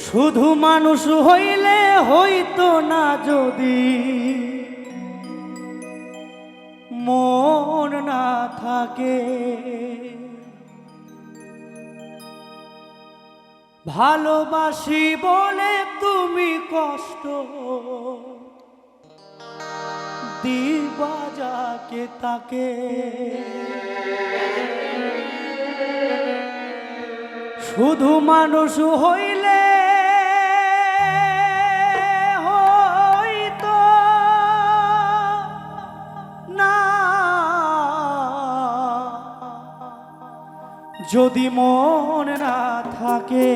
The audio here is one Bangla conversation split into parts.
শুধু মানুষ হইলে হইতো না যদি মন না থাকে, ভালোবাসি বলে তুমি কষ্ট দিবা যাকে তাকে। শুধু মানুষ হইলে হইতো না যদি মন না থাকে,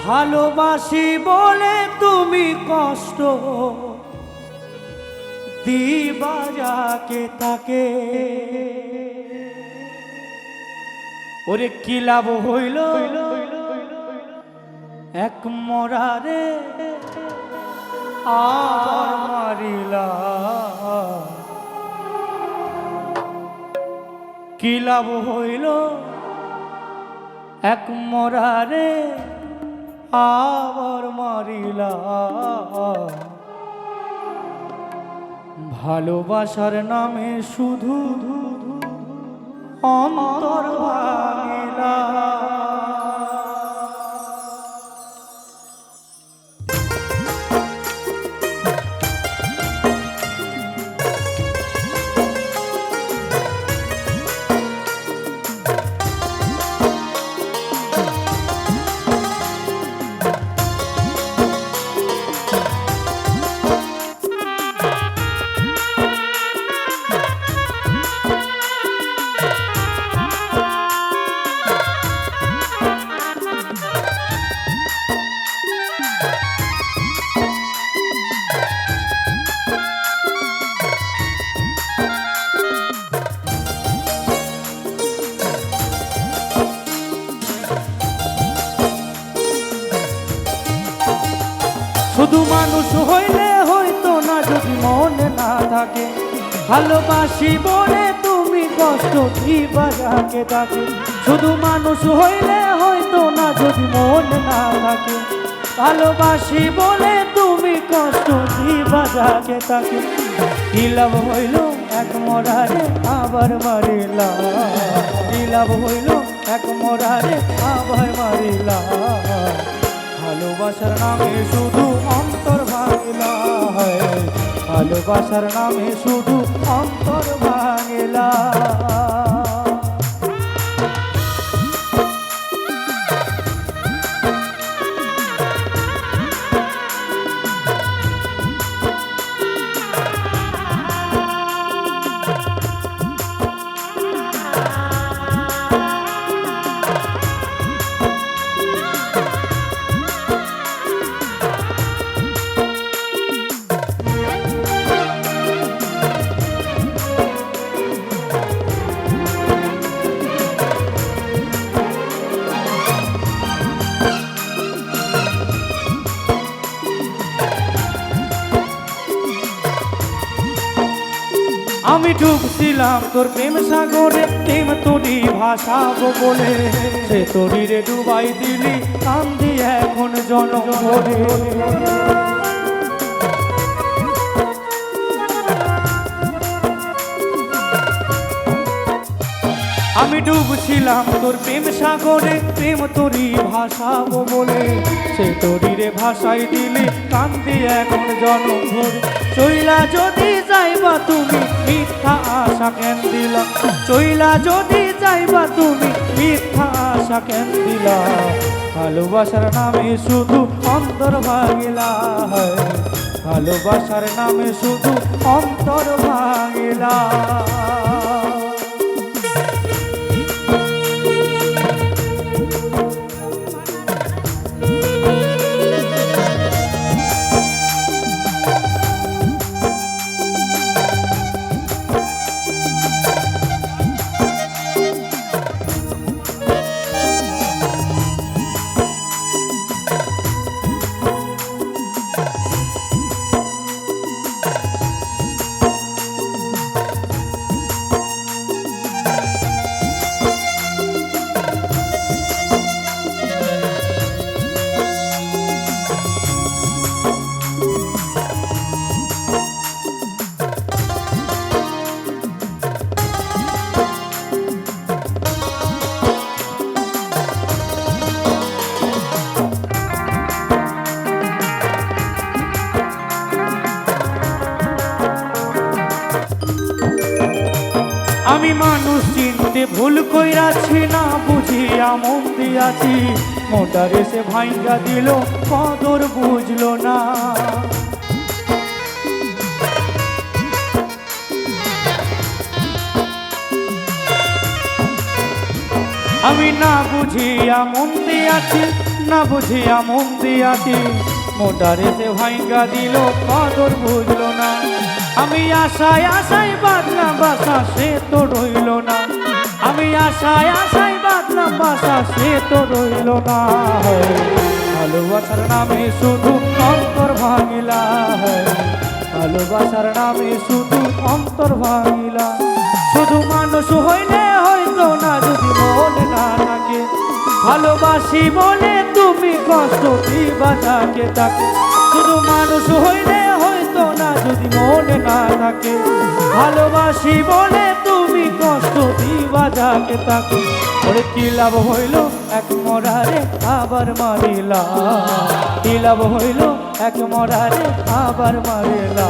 ভালোবাসি বলে তুমি কষ্ট দিবা যাকে তাকে। ওরে কি লাভ হইল এক মরারে আর মারিলা, কি লাভ হইল এক মরারে আবার মারিলা। ভালোবাসার নামে শুধু অন্তর ভাঙিলা। শুধু মানুষ হইলে হইতো না যদি মন না থাকে, ভালোবাসি বলে তুমি কষ্ট দিবা যাকে তাকে। শুধু মানুষ হইলে হইতো না যদি মন না থাকে, ভালোবাসি বলে তুমি কষ্ট দিবা যাকে তাকে। কি লাভ হইল এক মরারে আবার মারিলা, কি লাভ হইল এক মরারে আবার মারিলা। ভালোবাসার নামে শুধু অন্তর ভাঙিলা, ভালোবাসার নামে শুধু অন্তর ভাঙিলা। আমি ডুবছিলাম তোর প্রেম সাগরে, প্রেম তোরই ভাসাবো বলে, সে তোরই রে ডুবাই দিলি কান্দি এখন জনম ভরে। আমি ডুবছিলাম তোর প্রেম সাগরে, প্রেম তোরই ভাসাবো বলে, সে তোরই রে ভাসাই দিলি কান্দি এখন জনম ভরে। চইলা যদি যাইবা তুমি মিথ্যা আশা কেন দিলা, চইলা যদি যাইবা তুমি মিথ্যা আশা কেন দিলা। ভালোবাসার নামে শুধু অন্তর ভাঙিলা, ভালোবাসার নামে শুধু অন্তর ভাঙিলা। আমি মানুষ চিনতে ভুল কইরাছি না বুঝিয়া মন দিয়াছি মোটারে সে ভাইঙ্গা দিল কদর বুঝলো না আমি না বুঝিয়া মন দিয়াছি না বুঝিয়া মন দিয়াছি মোটারে সে ভাইঙ্গা দিল কদর বুঝলো না আমি আশায় আশায় বাঁধলাম বাসা সে তো রইল না আমি আশায় আশায় বাঁধলাম বাসা সে তো রইল না ভালোবাসার নামে শুধু অন্তর ভাঙিলা ভালোবাসার নামে শুধু অন্তর ভাঙিলা শুধু মানুষ হইলে হইতো না যদি মন না থাকে ভালোবাসি বলে তুমি কষ্ট দিবা যাকে তাকে শুধু মানুষ হইলে হইতো না যদি মন না থাকে ভালোবাসি বলে তুমি কষ্ট দিবা যাকে তাকে ওরে কি লাভ হইল এক মরারে আবার মারিলা কি লাভ হইল এক মরারে আবার মারিলা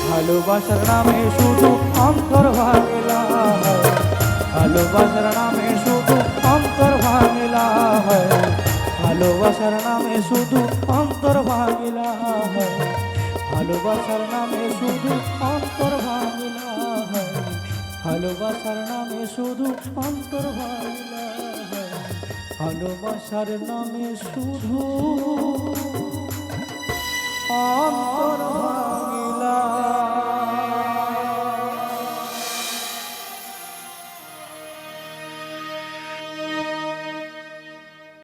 ভালোবাসার নামে শুধু অন্তর ভাঙিলা ভালোবাসার নামে শুধু অন্তর ভাঙিলা ভালোবাসার নামে শুধু অন্তর ভাঙিলা ভালোবাসার নামে শুধু অন্তর ভাঙিলা ভালোবাসার নামে শুধু অন্তর ভাঙিলা ভালোবাসার নামে শুধু